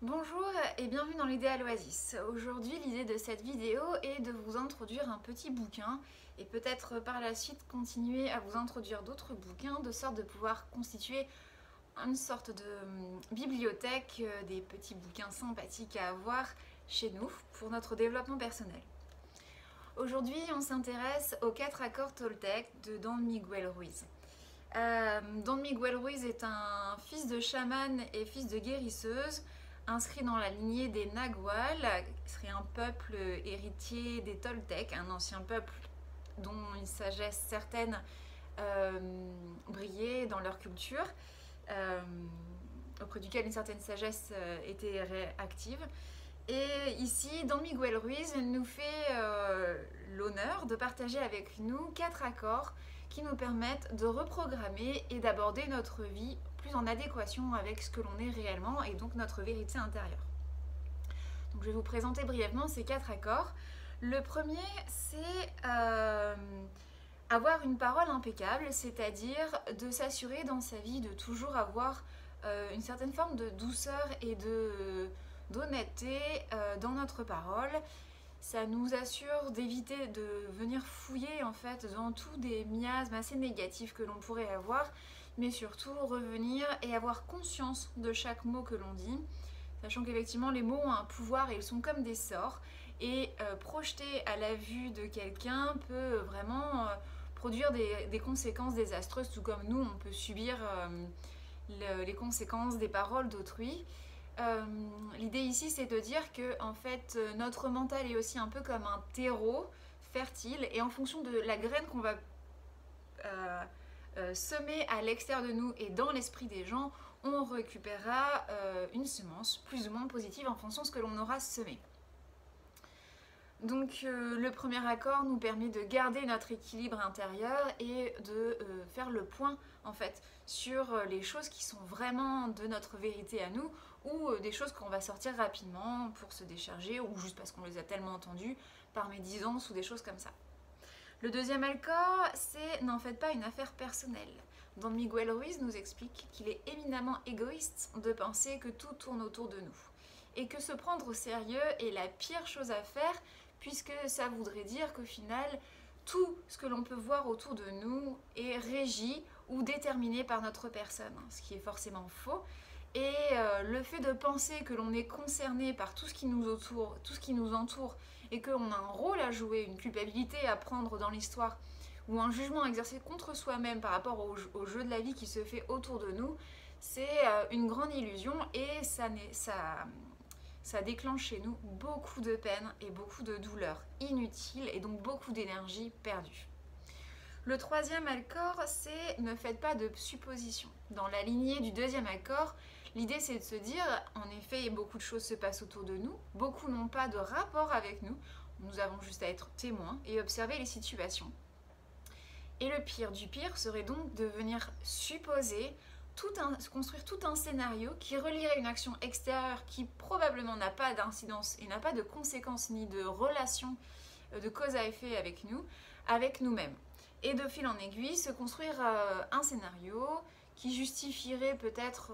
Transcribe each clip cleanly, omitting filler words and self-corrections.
Bonjour et bienvenue dans l'Idéal Oasis. Aujourd'hui, l'idée de cette vidéo est de vous introduire un petit bouquin et peut-être par la suite continuer à vous introduire d'autres bouquins de sorte de pouvoir constituer une sorte de bibliothèque des petits bouquins sympathiques à avoir chez nous pour notre développement personnel. Aujourd'hui, on s'intéresse aux 4 accords Toltec de Don Miguel Ruiz. Don Miguel Ruiz est un fils de chaman et fils de guérisseuse, inscrit dans la lignée des Nagual, qui serait un peuple héritier des Toltecs, un ancien peuple dont une sagesse certaine brillait dans leur culture, auprès duquel une certaine sagesse était active. Et ici, Don Miguel Ruiz nous fait l'honneur de partager avec nous 4 accords qui nous permettent de reprogrammer et d'aborder notre vie plus en adéquation avec ce que l'on est réellement et donc notre vérité intérieure. Donc je vais vous présenter brièvement ces 4 accords. Le premier, c'est avoir une parole impeccable, c'est-à-dire de s'assurer dans sa vie de toujours avoir une certaine forme de douceur et d'honnêteté dans notre parole. Ça nous assure d'éviter de venir fouiller en fait dans tous des miasmes assez négatifs que l'on pourrait avoir, mais surtout revenir et avoir conscience de chaque mot que l'on dit, sachant qu'effectivement les mots ont un pouvoir et ils sont comme des sorts, et projeter à la vue de quelqu'un peut vraiment produire des conséquences désastreuses, tout comme nous on peut subir les conséquences des paroles d'autrui. L'idée ici c'est de dire que en fait notre mental est aussi un peu comme un terreau fertile et en fonction de la graine qu'on va semer à l'extérieur de nous et dans l'esprit des gens, on récupérera une semence plus ou moins positive en fonction de ce que l'on aura semé. Donc le premier accord nous permet de garder notre équilibre intérieur et de faire le point en fait sur les choses qui sont vraiment de notre vérité à nous ou des choses qu'on va sortir rapidement pour se décharger ou juste parce qu'on les a tellement entendues par médisance ou des choses comme ça. Le deuxième accord, c'est n'en faites pas une affaire personnelle. Don Miguel Ruiz nous explique qu'il est éminemment égoïste de penser que tout tourne autour de nous et que se prendre au sérieux est la pire chose à faire puisque ça voudrait dire qu'au final, tout ce que l'on peut voir autour de nous est régi ou déterminé par notre personne, ce qui est forcément faux. Et le fait de penser que l'on est concerné par tout ce qui nous entoure et qu'on a un rôle à jouer, une culpabilité à prendre dans l'histoire ou un jugement à exercer contre soi-même par rapport au jeu de la vie qui se fait autour de nous, c'est une grande illusion et ça déclenche chez nous beaucoup de peine et beaucoup de douleurs inutiles et donc beaucoup d'énergie perdue. Le troisième accord, c'est ne faites pas de suppositions. Dans la lignée du deuxième accord, l'idée c'est de se dire, en effet, beaucoup de choses se passent autour de nous, beaucoup n'ont pas de rapport avec nous, nous avons juste à être témoins et observer les situations. Et le pire du pire serait donc de venir supposer, construire tout un scénario qui relierait une action extérieure qui probablement n'a pas d'incidence et n'a pas de conséquences ni de relation de cause à effet avec nous, avec nous-mêmes. Et de fil en aiguille, se construire un scénario qui justifierait peut-être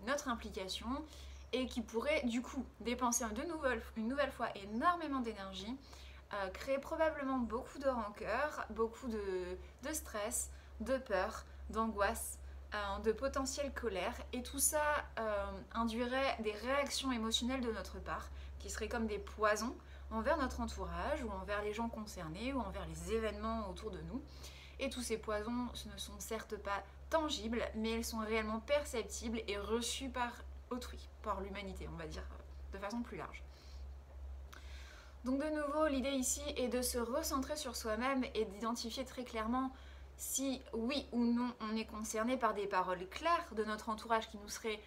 notre implication et qui pourrait du coup dépenser une nouvelle fois énormément d'énergie, créer probablement beaucoup de rancœur, beaucoup de stress, de peur, d'angoisse, de potentielle colère, et tout ça induirait des réactions émotionnelles de notre part qui seraient comme des poisons envers notre entourage ou envers les gens concernés ou envers les événements autour de nous. Et tous ces poisons ne sont certes pas tangibles, mais ils sont réellement perceptibles et reçus par autrui, par l'humanité, on va dire, de façon plus large. Donc de nouveau, l'idée ici est de se recentrer sur soi-même et d'identifier très clairement si oui ou non on est concerné par des paroles claires de notre entourage qui nous seraient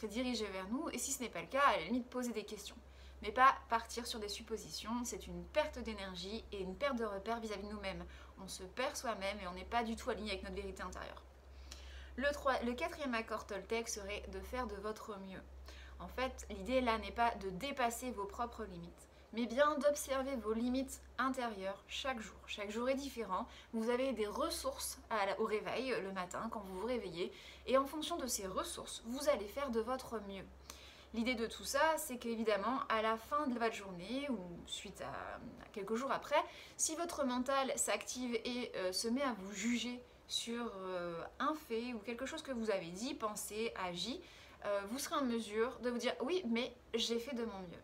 dirigées vers nous, et si ce n'est pas le cas, à la limite poser des questions. Mais pas partir sur des suppositions, c'est une perte d'énergie et une perte de repère vis-à-vis de nous-mêmes. On se perd soi-même et on n'est pas du tout aligné avec notre vérité intérieure. Le quatrième accord Toltec serait de faire de votre mieux. En fait, l'idée là n'est pas de dépasser vos propres limites, mais bien d'observer vos limites intérieures chaque jour. Chaque jour est différent. Vous avez des ressources au réveil le matin quand vous vous réveillez et en fonction de ces ressources, vous allez faire de votre mieux. L'idée de tout ça, c'est qu'évidemment, à la fin de votre journée ou suite à quelques jours après, si votre mental s'active et se met à vous juger sur un fait ou quelque chose que vous avez dit, pensé, agi, vous serez en mesure de vous dire oui, mais j'ai fait de mon mieux.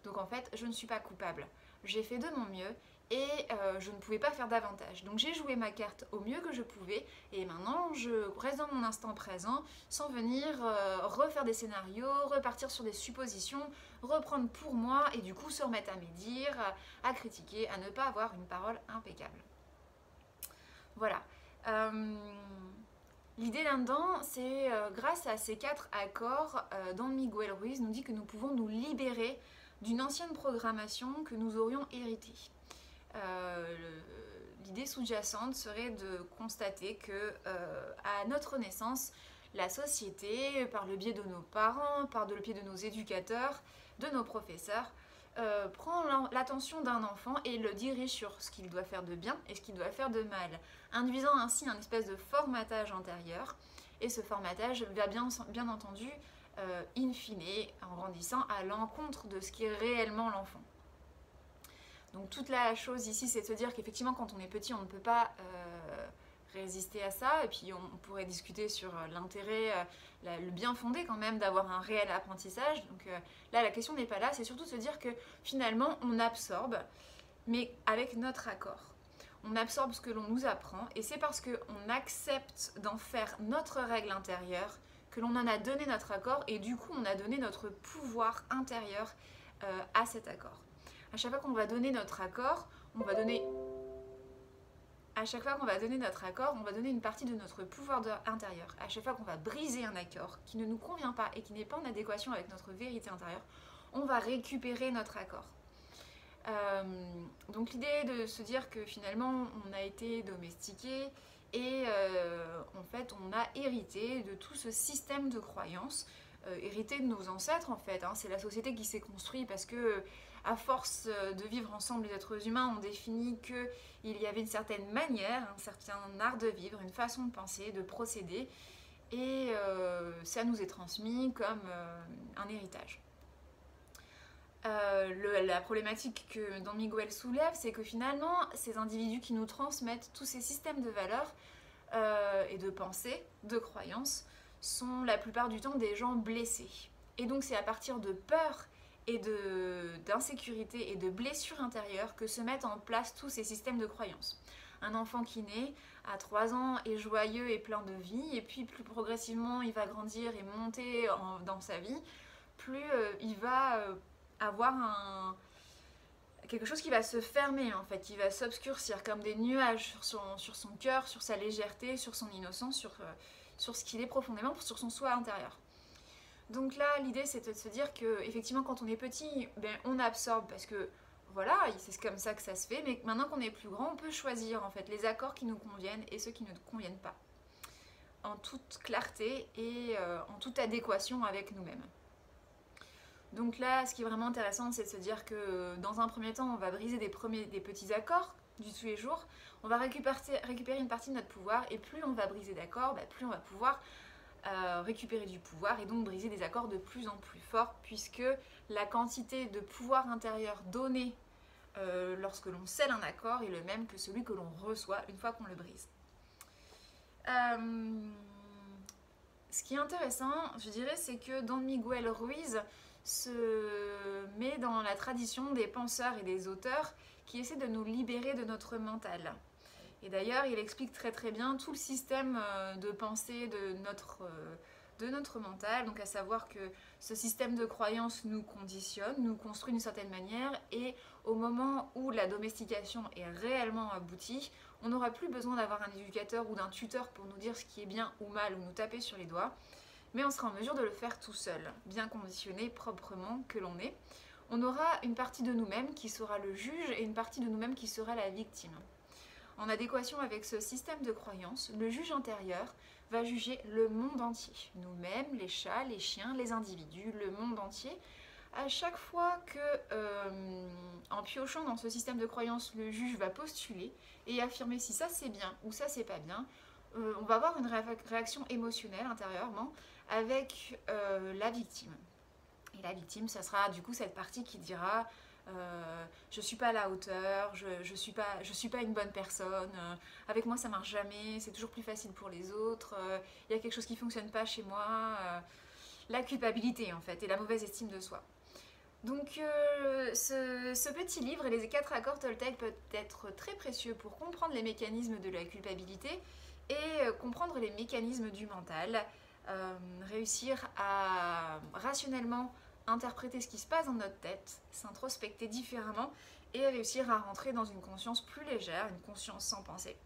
Donc en fait, je ne suis pas coupable. J'ai fait de mon mieux et je ne pouvais pas faire davantage. Donc j'ai joué ma carte au mieux que je pouvais et maintenant je reste dans mon instant présent sans venir refaire des scénarios, repartir sur des suppositions, reprendre pour moi et du coup se remettre à médire, à critiquer, à ne pas avoir une parole impeccable. Voilà. L'idée là-dedans, c'est grâce à ces 4 accords, Don Miguel Ruiz nous dit que nous pouvons nous libérer d'une ancienne programmation que nous aurions héritée. L'idée sous-jacente serait de constater que à notre naissance, la société, par le biais de nos parents, par le biais de nos éducateurs, de nos professeurs, prend l'attention d'un enfant et le dirige sur ce qu'il doit faire de bien et ce qu'il doit faire de mal, induisant ainsi un espèce de formatage antérieur. Et ce formatage va bien entendu, in fine, en grandissant, à l'encontre de ce qui est réellement l'enfant. Donc toute la chose ici, c'est de se dire qu'effectivement, quand on est petit, on ne peut pas résister à ça. Et puis on pourrait discuter sur l'intérêt, le bien fondé quand même d'avoir un réel apprentissage. Donc là, la question n'est pas là, c'est surtout de se dire que finalement, on absorbe, mais avec notre accord. On absorbe ce que l'on nous apprend et c'est parce qu'on accepte d'en faire notre règle intérieure que l'on en a donné notre accord et du coup, on a donné notre pouvoir intérieur à cet accord. À chaque fois qu'on va donner notre accord, on va donner une partie de notre pouvoir intérieur. À chaque fois qu'on va briser un accord qui ne nous convient pas et qui n'est pas en adéquation avec notre vérité intérieure, on va récupérer notre accord. Donc l'idée de se dire que finalement on a été domestiqué et en fait on a hérité de tout ce système de croyances, hérité de nos ancêtres en fait, hein. C'est la société qui s'est construite parce que à force de vivre ensemble les êtres humains ont défini qu'il y avait une certaine manière, un certain art de vivre, une façon de penser, de procéder et ça nous est transmis comme un héritage. La problématique que Don Miguel soulève, c'est que finalement, ces individus qui nous transmettent tous ces systèmes de valeurs et de pensée, de croyances, sont la plupart du temps des gens blessés. Et donc c'est à partir de peur et d'insécurité et de blessures intérieures que se mettent en place tous ces systèmes de croyances. Un enfant qui naît à 3 ans est joyeux et plein de vie, et puis plus progressivement il va grandir et monter dans sa vie, plus il va avoir quelque chose qui va se fermer en fait, qui va s'obscurcir comme des nuages sur son cœur, sur sa légèreté, sur son innocence, sur ce qu'il est profondément, sur son soi intérieur. Donc là, l'idée c'est de se dire que effectivement quand on est petit, on absorbe parce que voilà, c'est comme ça que ça se fait, mais maintenant qu'on est plus grand, on peut choisir en fait les accords qui nous conviennent et ceux qui ne nous conviennent pas, en toute clarté et en toute adéquation avec nous-mêmes. Donc là, ce qui est vraiment intéressant, c'est de se dire que dans un premier temps, on va briser des petits accords du tous les jours, on va récupérer une partie de notre pouvoir, et plus on va briser d'accords, plus on va pouvoir récupérer du pouvoir, et donc briser des accords de plus en plus forts, puisque la quantité de pouvoir intérieur donné lorsque l'on scelle un accord est le même que celui que l'on reçoit une fois qu'on le brise. Ce qui est intéressant, je dirais, c'est que Don Miguel Ruiz se met dans la tradition des penseurs et des auteurs qui essaient de nous libérer de notre mental. Et d'ailleurs, il explique très très bien tout le système de pensée de notre mental, donc à savoir que ce système de croyance nous conditionne, nous construit d'une certaine manière, et au moment où la domestication est réellement aboutie, on n'aura plus besoin d'avoir un éducateur ou d'un tuteur pour nous dire ce qui est bien ou mal ou nous taper sur les doigts, mais on sera en mesure de le faire tout seul, bien conditionné, proprement que l'on est. On aura une partie de nous-mêmes qui sera le juge et une partie de nous-mêmes qui sera la victime. En adéquation avec ce système de croyance, le juge intérieur va juger le monde entier, nous-mêmes, les chats, les chiens, les individus, le monde entier, À chaque fois que, en piochant dans ce système de croyance, le juge va postuler et affirmer si ça c'est bien ou ça c'est pas bien, on va avoir une réaction émotionnelle intérieurement avec la victime. Et la victime, ça sera du coup cette partie qui dira je suis pas à la hauteur, je suis pas une bonne personne, avec moi ça marche jamais, c'est toujours plus facile pour les autres, il y a quelque chose qui fonctionne pas chez moi, la culpabilité en fait et la mauvaise estime de soi. Donc ce petit livre et les 4 accords Toltec peuvent être très précieux pour comprendre les mécanismes de la culpabilité et comprendre les mécanismes du mental, réussir à rationnellement interpréter ce qui se passe dans notre tête, s'introspecter différemment et réussir à rentrer dans une conscience plus légère, une conscience sans pensée.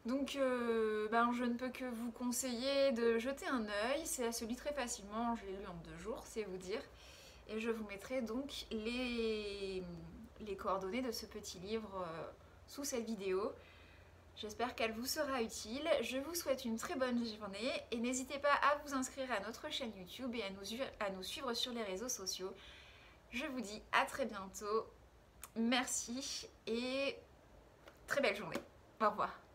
Donc je ne peux que vous conseiller de jeter un œil, ça se lit très facilement, je l'ai lu en 2 jours, c'est vous dire. Et je vous mettrai donc les coordonnées de ce petit livre sous cette vidéo. J'espère qu'elle vous sera utile. Je vous souhaite une très bonne journée et n'hésitez pas à vous inscrire à notre chaîne YouTube et à nous suivre sur les réseaux sociaux. Je vous dis à très bientôt. Merci et très belle journée. Au revoir.